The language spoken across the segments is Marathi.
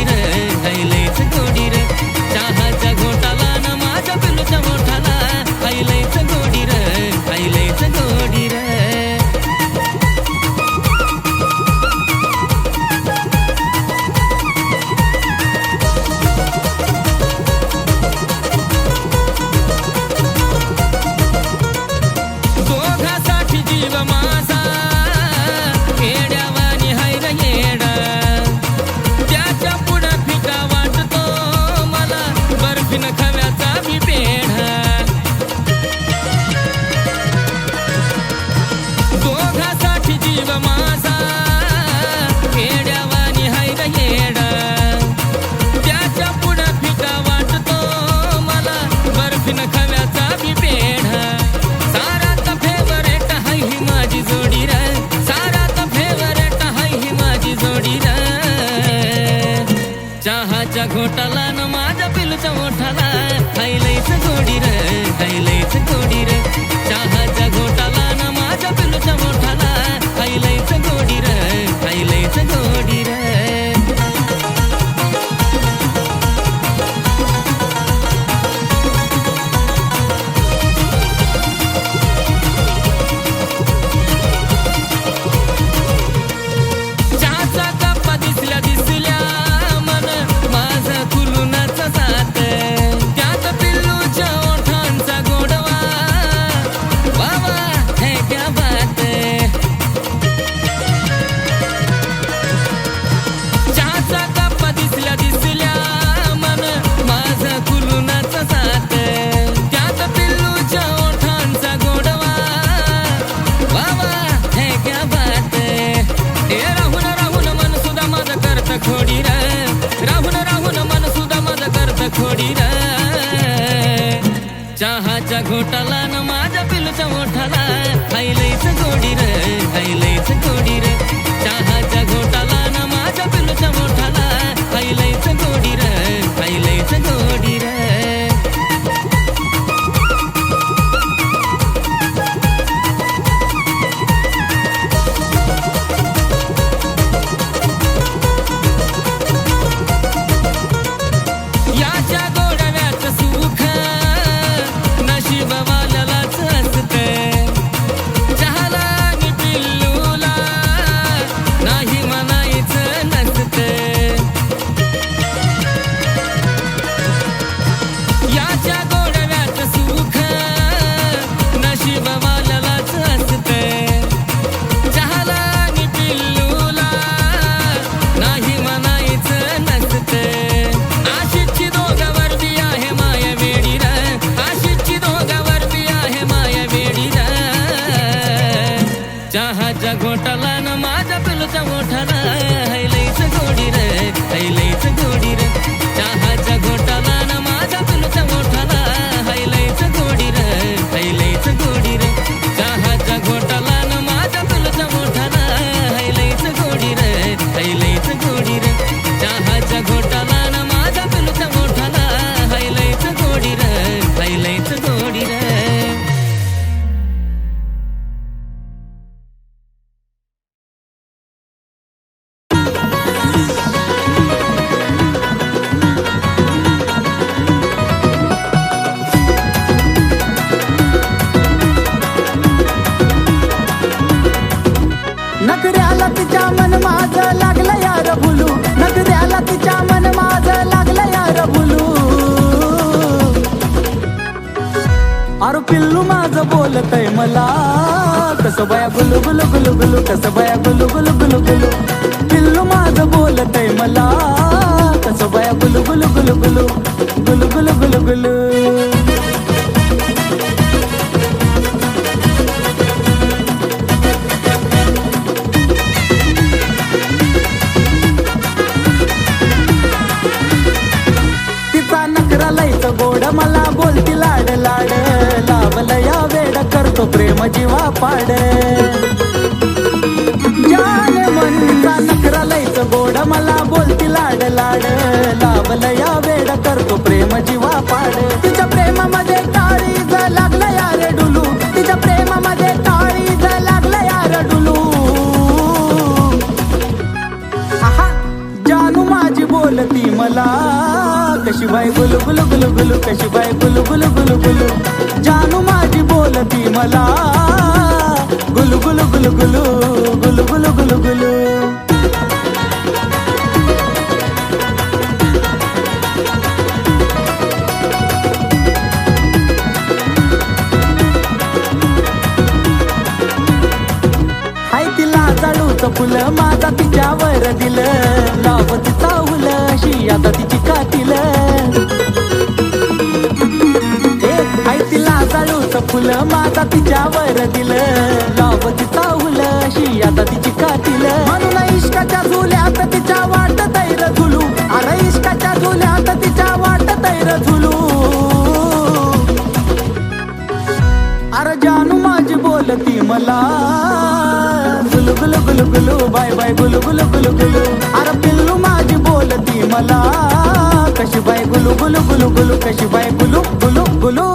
रे हैलैच गोडी रे चहाच्या घोटाला न माझ्या पिलूच्या मोठाला हैलैच गोडी रे हैलैच गोडी रे दोघासाठी जीव माझा येड्यावानी हाय रे येडा त्याच्या पुढं फिका वाटतो मला बर्फीन खव्याचा बी पेढा दोघासाठी जीव माझा येड्यावानी हाय रे येडा त्याच्या पुढं फिका वाटतो मला बर्फीन खव्याचा बी पेढा सारात फेवरेट हाय ही माझी जोडी रे सारात फेवरेट हाय ही माझी जोडी रे चहाच्या घोटाला न माझ्या पिलूच्या मोठाला हैलैच गोडी रे हैलैच गोडी रे चहाच्या घोटाला न माझ्या पिलूच्या मोठाला हैलैच गोडी रे हैलैच गोडी रे चहाचा कप दिसल्या दिसल्या मन माझं खुलूनच जात त्यात पिल्लूच्या ओठांचा गोडवा बाबा है क्या बात चहाचा कप दिसल्या दिसल्या मन माझं खुलूनच जात त्यात पिल्लूच्या ओठांचा गोडवा बाबा है क्या बात राहून राहून मन सुद्धा माझं करत खोडी रे राहून राहून मन सुद्धा माझं करत खोडी रे चहाच्या घोटाला न माझ्या पिलूच्या मोठाला हैलैच गोडी रे हैलैच गोडी रे चहाच्या घोटाला न माझ्या पिलूच्या मोठाला हैलैच गोडी रे हैलैच गोडी रे याच्या गोडव्याचं सुख नशीबवाल्यालाच असतं चहाला आणि पिल्लूला नाही म्हणायचं नसतं याच्या गोडव्याचं सुख नशीबवाल्यालाच असतं चहाला आणि पिल्लूला नाही म्हणायचं नसतं आशिषची दोघावर बी आहे माया वेडी रे आशिषची दोघावर बी आहे माया वेडी रे चहाच्या घोटाला न माझ्या पिलूच्या मोठाला हैलैच गोडी रे हैलैच गोडी रे चहाच्या घोटाला न माझ्या पिलूच्या मोठाला हैलैच गोडी रे हैलैच गोडी रे चहाच्या घोटाला न माझ्या पिलूच्या मोठाला हैलैच गोडी रे हैलैच गोडी रे चहाच्या घोटाला न माझ्या पिलूच्या मोठाला हैलैच गोडी रे हैलैच गोडी रे नखऱ्याला तिच्या मन माझं लागलं यार भुलू नखऱ्याला तिच्या मन माझं लागलं यार भुलू अरे पिल्लू माझं बोलतय मला कसं बया गुलू गुलू गुलू गुलू कसं बया गुलू गुलू गुलू गुलू पिल्लू माझं बोलतय मला कसं बया गुलू गुलू गुलू गुलू गुलू गुलू गुलू गुलू तिचा नखरा लयच गोड मला बोलती लाड लाड लावलं या वेड करतो प्रेम जीवा पाड जान मनचा नखरा लयच गोड मला बोलती लाड लाड लावलं या वेड करतो प्रेम जीवा पाड तिच्या प्रेमामध्ये काळीज लागलं यार डुलू तिच्या प्रेमामध्ये काळीज लागलं यार डुलू जानू माझी बोलती गुलू गुलू गुलू कशी बाय गुलू गुलू गुलू गुलू जानू माझी बोलती मला गुलू गुलू गुलू गुलू गुलू गुलू गुलू गुलू फुलं माझा तिच्यावर दिलं लावत चावल अशी आता तिची कातील तिला जाळूच फुलं माझा तिच्यावर दिलं लावत चावल अशी आता तिची कातील म्हणून इश्काच्या झुल्यात तिच्या वाट तैर झुलू अरे इश्काच्या झुल्यात तिच्या वाट तैर झुलू अरे जानू माझी बोलती मला गुलू गुलू गुलू गुलू बाय बाय गुलू गुलू गुलू गुलू अरे पिल्लू माझी बोलती मला कशी बाय गुलू गुलू गुलू गुलू कशी बाय गुलू गुलू गुलू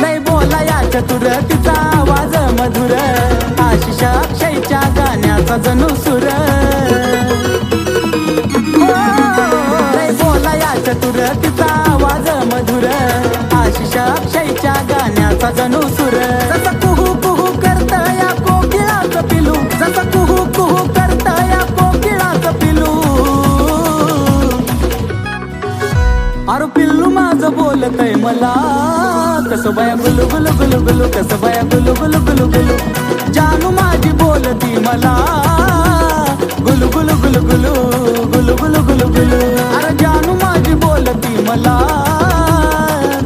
लय बोला या चतुर तिचा आवाज मधुर आशिष अक्षयच्या गाण्याचा जणू सुर चतुर तिचा आवाज मधुर आशिष अक्षयच्या गाण्याचा जणू सुर जसं कुहू कुहू करत या कोकिळाचं पिलू जसं कुहू कुहू करत या कोकिळाचं पिलू अरे पिल्लू माझं बोलतय मला कसं बाया गुलू गुलू गुलू गुलू कसं बाया गुलू गुलू गुलू गुलू जानू माझी बोलती मला गुलू गुलू गुलू गुलू गुलू गुलू गुलू गुलू अरे जानू माझी बोलती मला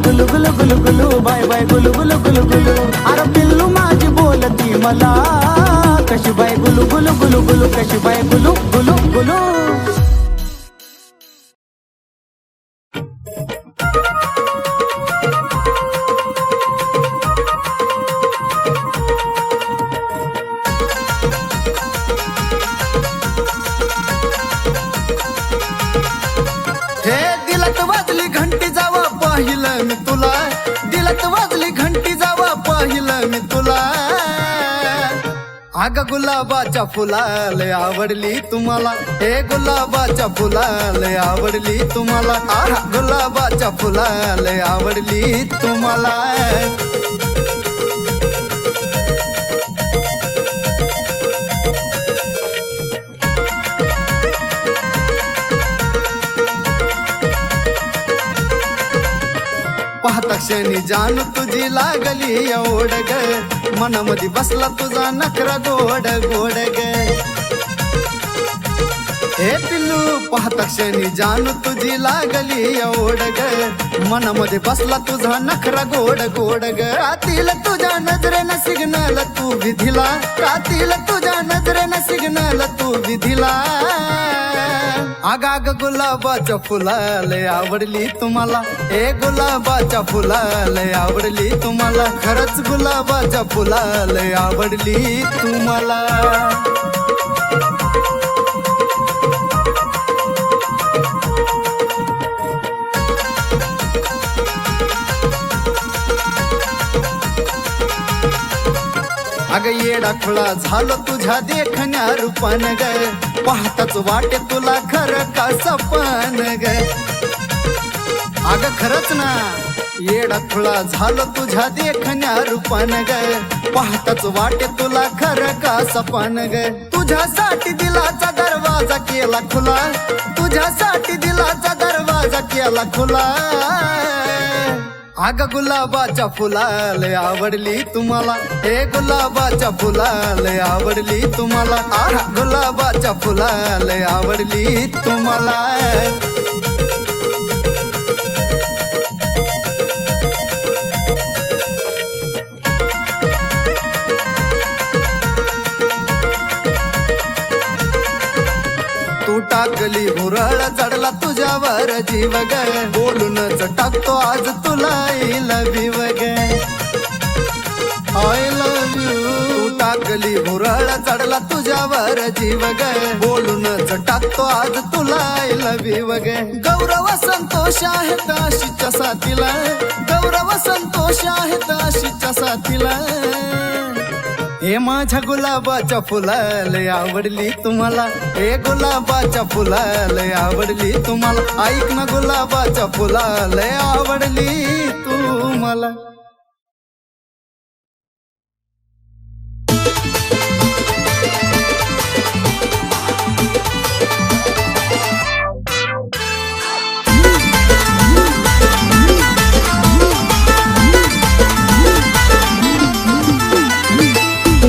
गुलू गुलू गुलू गुलू बाय बाय गुलू गुलू गुलू गुलू अरे पिल्लू माझी बोलती मला कशी बाय गुलू गुलू गुलू गुलू कशी बाय गुलू गुलू गुलू मी तुला दिलत वाजली घंटी जावा पाहिलं मी तुला अग गुलाबाच्या फुलाले आवडली तुम्हाला हे गुलाबाच्या फुलाले आवडली तुम्हाला गुलाबाच्या फुलाले आवडली तुम्हाला पाहता क्षणी जान तुझी लागली एवढ ग मनामध्ये बसला तुझा नखरा गोड गोड ग हे पिल्लू पाहता क्षणी जान तुझी लागली एवढ ग मनामध्ये बसला तुझा नखरा गोड गोड ग रातील तुझ्या नजरेनं सिग्नल तू विधिला रातील तुझ्या नजरेनं सिग्नल तू विधिला आगाग गुलाबाच्या फुलाले आवडली तुम्हाला हे गुलाबाच्या फुलाले आवडली तुम्हाला खरंच गुलाबाच्या फुलाले आवडली तुम्हाला अग येडा खुळा झालो तुझ्या देखण्या रूपान ग पाहताच वाटे तुला खरं का सपन ग अग खरंच ना येडा खुळा झालो तुझ्या देखण्या रूपान ग पाहताच वाटे तुला खरं का सपन ग तुझ्यासाठी दिलाचा दरवाजा केला खुला तुझ्यासाठी दिलाचा दरवाजा केला खुला अग गुलाबाच्या फुलाले आवडली तुम्हाला हे गुलाबाच्या फुलाले आवडली तुम्हाला गुलाबाच्या फुलाले आवडली तुम्हाला तू टाकली भुरळ चढला तुझ्यावर जीव ग बोलूनच टाकतो आज तुला I love you again I love you तू टाकली भुरळ चढला तुझ्यावर जीव ग बोलूनच टाकतो आज तुला आय लव्ह यू ग गौरव संतोष आहेत आशीच्या साथीला गौरव संतोष आहेत आशीच्या साथीला हे माझ्या गुलाबाच्या फुलाला आवडली तुम्हाला हे गुलाबाच्या फुलाला आवडली तुम्हाला ऐक ना गुलाबाच्या फुलाला आवडली तुम्हाला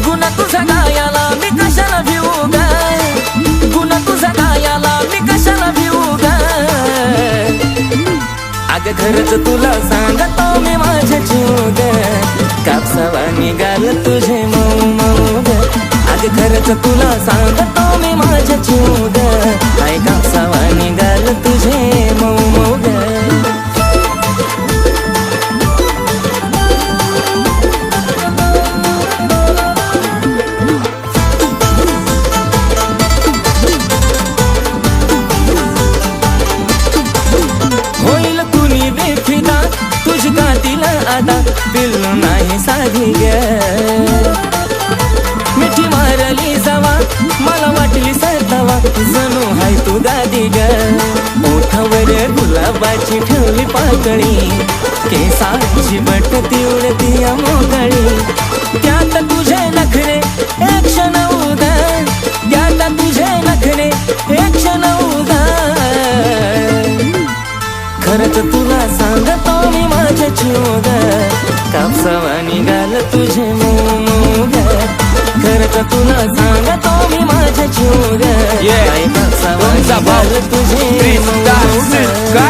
गुन्हा तुझा गायाला मी कशाला भिवू ग गुन्हा तुझा गायाला मी कशाला भिवू ग अग खरंच तुला सांगतो मी माझ्या जीव ग कापसावा निघाल तुझे मऊ मऊ ग अग खरंच तुला सांगतो मी माझ्या जीव ग काय कापसावा निघाल तुझे मऊ मऊ ग आता पिल्लू नाही साधी ग मिठी मारली जावा मला वाटली सरतावा जणू हाय तू दादी ग ओठावर गुलाबाची ठेवली पाकळी केसाची बट ती उडती मोकळी त्यात तुझे नखरे एक क्षण उदा त्यात तुझे नखरे एक क्षण उदा खरंच तुला सांगतो मी माझ्या जीव ग कापसावा निघाल तुझे मऊ ग खरंच तुला सांगतो मी माझ्या जीव ग कापसावा निघाल तुझे मऊ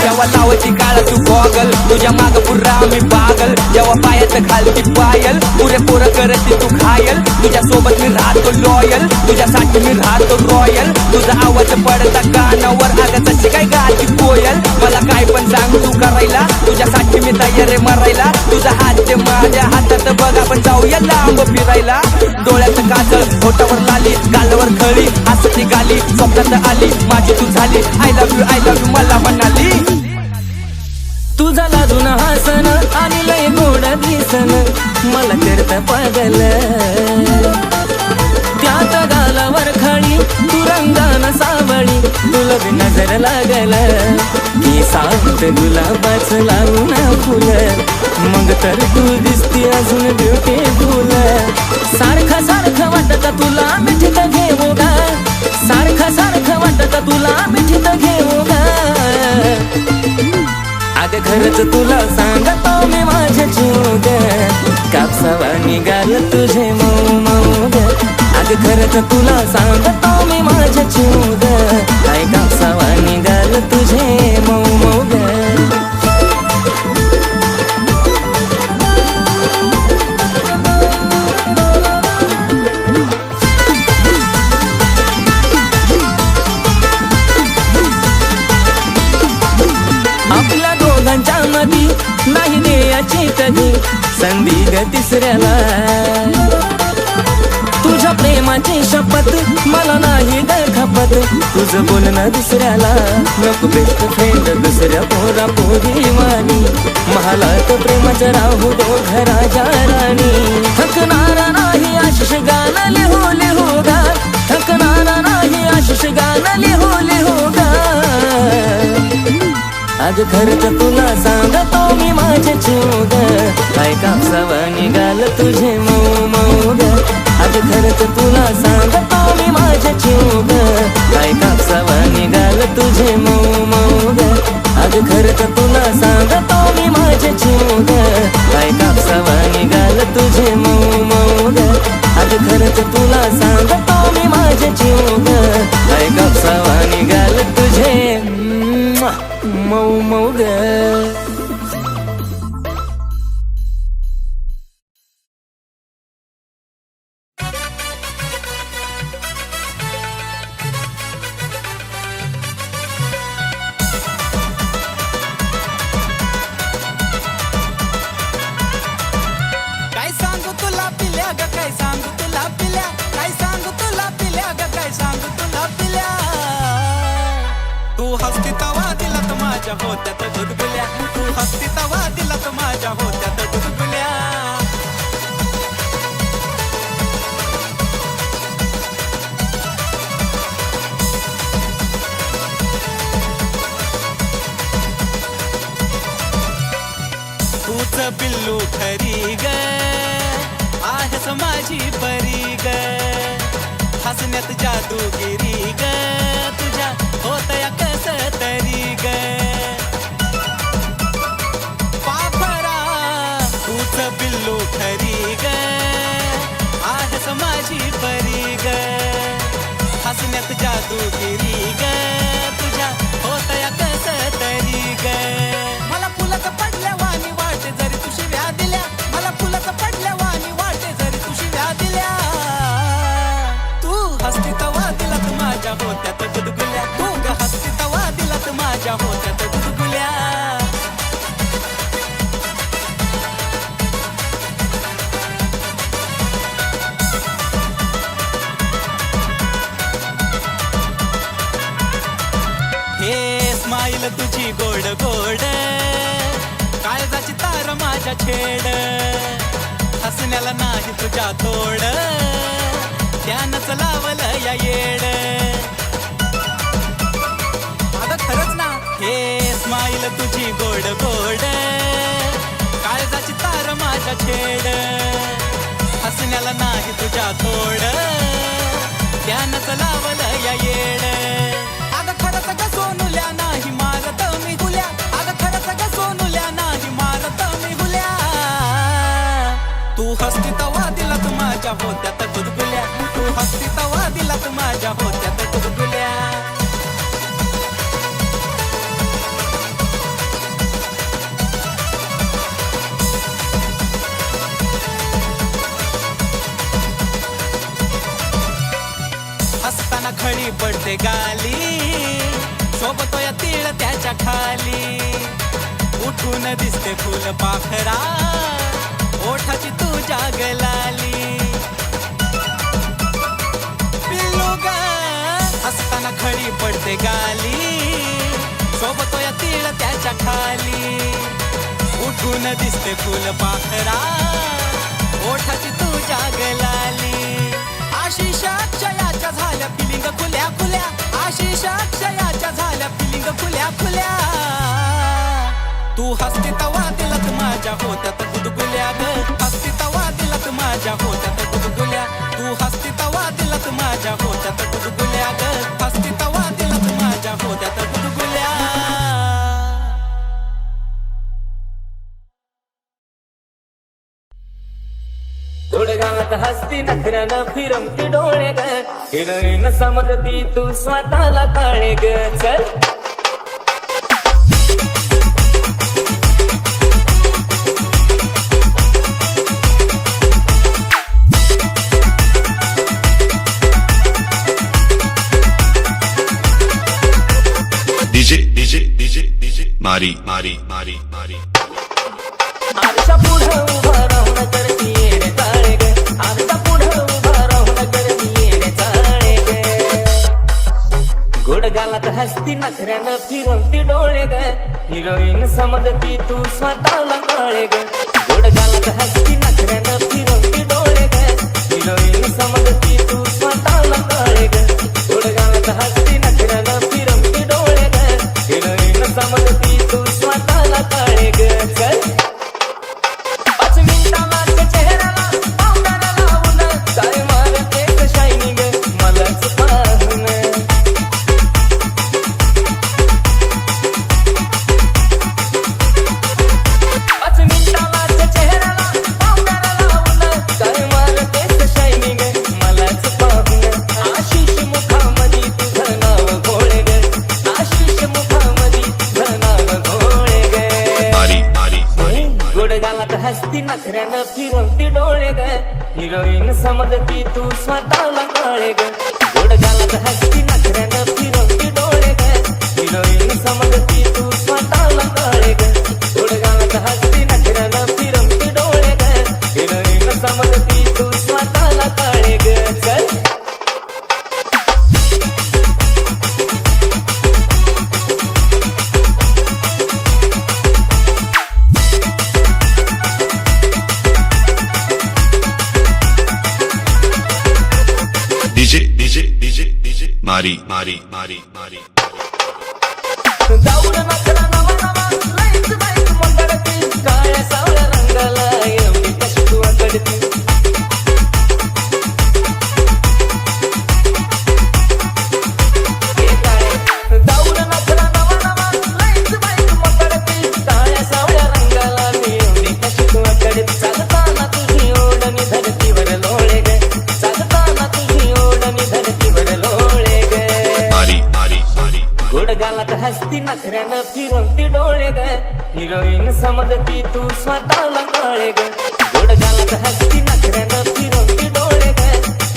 जेव्हा लावायची काळा तू गॉगल तुझ्या माग पुरा मी पागल जेव्हा पायात घालती पायल पुरे पोरं करते तू घायल तुझ्या सोबत मी राहतो लॉयल तुझ्यासाठी मी राहतो रॉयल तुझा आवाज पडता कानावर अगं तशी काय गाती कोयल मला काय पण सांग तू करायला तुझ्यासाठी मी तयार आहे मरायला तुझा हात ते माझ्या हातात बघ आपण जाऊया लांब फिरायला डोळ्यात काजळ होटावर लाली गालावर खळी हसती गाली स्वप्नात आली माझी तू झाली आय लव्ह यू मला म्हणाली तुझा लाजून हसन आणि लय गोड दिसन मला करत पागल त्यात गालावर खळी तू रंगान सावळी तुला बी नजर लागल की सात गुलाबाच लावून फुल मग तर तू दिसती अजून ब्युटीफुल सारखं सारखं वाटत तुला मिठीत घेऊ गा सारखं सारखं वाटत तुला मिठीत घेऊ गा अग खरंच तुला सांगतो मी माझ्या जीव ग कापसावा निघाल तुझे मऊ मऊ ग अग खरंच तुला सांगतो मी माझ्या जीव ग काय कापसावा निघाल तुझे मऊ मऊ ग आपल्या दोघांच्या मधी नाही द्यायची कधी संधी ग तिसऱ्याला तुझ्या प्रेमाची शपथ मला नाही ग खपत तुझं बोलणं दुसऱ्याला नको बेस्ट फ्रेंड दुसऱ्या पोरा पोरी वाणी महालात प्रेमाचं राहू दो घराच्या राणी थकणारा नाही आशिष गाणं लिहू लिहू गा थकणारा नाही आशिष गाणं लिहू लिहू गा आज खरंच तुला सांगतो मी माझे जीव ग काय कापसावा निघाल तुझे मऊ मऊ ग आज खरंच तुला सांगतो मी माझे जीव ग काय कापसावा निघाल तुझे मऊ मऊ ग आज खरंच तुला सांगतो मी माझे जीव ग काय कापसावा निघाल तुझे मऊ मऊ ग आज खरंच तुला सांगतो मी माझे जीव ग काय कापसावा निघाल तुझे मऊ मऊ ग काय सांगू तुला पिल्या ग काय सांगू तुला पिल्या काय सांगू माझ्या होत्यात गुदगुल्या, तू हसती तवा दिलात माझ्या होत्यात गुदगुल्या. तूच बिल्लू खरी ग, आहेस माझी परी ग, हसण्यात जादूगिरी ग, तुझ्या होतया कस तरी ग. पाखरा तूच बिल्लू खरी ग, आहेस माझी परी ग, हसण्यात जादूगिरी ग, तुझ्या होतया कस तरी ग. मला फुलक पडल्या वाणी वाटे जरी तू शिव्या दिल्या, मला फुलक पडल्या वाणी वाटे जरी तू शिव्या दिल्या. तू हसती तवा दिलात माझ्या होत्यात गुदगुल्या, तू ग हसती तवा दिलात माझ्या होत्यात गुदगुल्या. हे स्माईल तुझी गोड गोड, काळजाची तार माझ्या छेड, हसण्याला नाही तुझ्या तोड, त्यानंच लावलं या येड. अगं खरंच ना, हे स्माईल तुझी गोड गोड, काळजाची तार माझ्या छेड, हसण्याला नाही तुझ्या तोड, त्यानंच लावलं या येड. अगं खरंच ग सोनुल्या नाही मारत मी हुल्या, अगं खरंच ग सोनुल्या नाही मारत मी हुल्या. तू हसती तवा दिलात माझ्या होत्यात गुदगुल्या, तू हसती तवा दिलात माझ्या होत्यात गुदगुल्या. हसताना खळी पडते गाली, सोबतोय तीळ त्याच्या खाली, उठून दिसते फुल पाखरा, ओठाची तुझ्या गलाली. पिल्लू ग हसताना खळी पडते गाली, सोबतोय तीळ त्याच्या खाली, उठून दिसते फुल पाखरा, ओठाची तुझ्या गलाली. आशिष अक्षयाच्या झाल्या फिलिंग खुल्या खुल्या, आशिष अक्षयाच्या झाल्या फिलिंग खुल्या खुल्या. तू हसती तवा दिलात माझ्या होत्यात गुदगुल्या ग, हसती तवा दिलात माझ्या होत्यात गुदगुल्या, तू हसती तवा दिलात माझ्या होत्यात गुदगुल्या ग, हसती तवा दिलात माझ्या होत्यात गुदगुल्या. गुडगावात हसती नखऱ्यानं फिरमती डोळे ग, हिरोईन समजती तू स्वतःला काळे ग. चल DJ Mari आरशा पुढं उभा राहून करती येडे चाळे ग, आरशा पुढं उभा राहून करती येडे चाळे ग. गुडगालात हसती नखऱ्यानं फिरवती डोळे ग, हिरोईन समजती तू स्वतःला काळे ग. गुडगालात हसती नखऱ्यानं फिरवती डोळे ग, हिरोईन समजती तू स्वतःला काळे ग. गुडगालात हसती नखऱ्यानं फिरवती डोळे ग, हिरोईन समजती तू स्वतःला काळे ग. चल हसती नखऱ्यानं फिरवती डोळे ग, हिरोईन समजती तू स्वतःला काळे ग. गुडगालात हसती नखऱ्यानं फिरवती डोळे ग, हिरोईन समजती तू स्वतःला काळे ग. गुडगालात हसती नखऱ्यानं फिरवती डोळे ग, हिरोईन समजती तू स्वतःला काळे ग. चल Mari, Mari, Mari, Mari. जाऊन नखरा नवा नवा लईच बाईक मंगळती काळ्या सावळ्या रंगाला एवढी कशी तू आकडती जाऊन नखरा नवा नवा लईच बाईक मंगळती काळ्या सावळ्या रंगाला एवढी कशी तू आकडती चालताना तुझी ओढणी धरतीवर लोळे ग चालताना तुझी ओढणी धरतीवर लोळे ग Mari, Mari, Mari. गोड गालात हसती नखऱ्यानं फिरवती डोळे ग हिरोईन समजती तू स्वतःला कळे ग गोड गालात हसती नखऱ्यानं फिरवती डोळे ग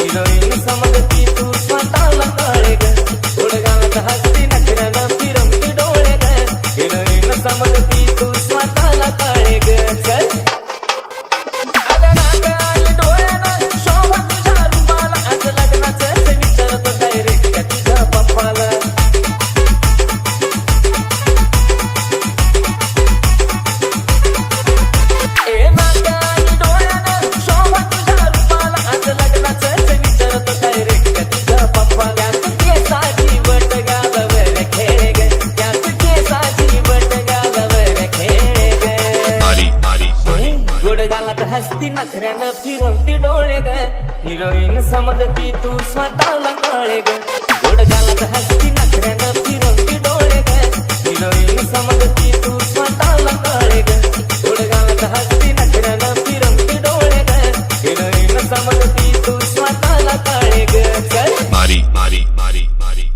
हिरोईन समजती तू स्वतःला कळे ग गोड गालात हसती नखऱ्यानं फिरवती डोळे ग हिरोईन समजती तू स्वतःला कळे ग चल आता नाक आली डोळ्यानं शोभा तुझ्या रूपाला आज लग्नाचं विचारतो डायरेक्ट तुझ्या पप्पाला ए नाका आणि डोळ्यानं शोभा तुझ्या रूपाला आज लग्नाचं विचारतो डायरेक्ट तुझ्या पप्पा त्याच केसाची बट गावावर खेळ ग त्याच केसाची बट गावावर खेळ ग Mari, Mari, Mari. गोड गालात हसती नखऱ्यानं फिरवती डोळे ग हिरोईन समजती तू स्वतःला कळे ग गोड गालात हसती नखऱ्यानं फिरवती डोळे ग हिरोईन समजती तू स्वतःला कळे ग गोड गालात हसती नखऱ्यानं फिरवती डोळे ग हिरोईन समजती तू स्वतःला कळे ग चल Mari, Mari, Mari, Mari.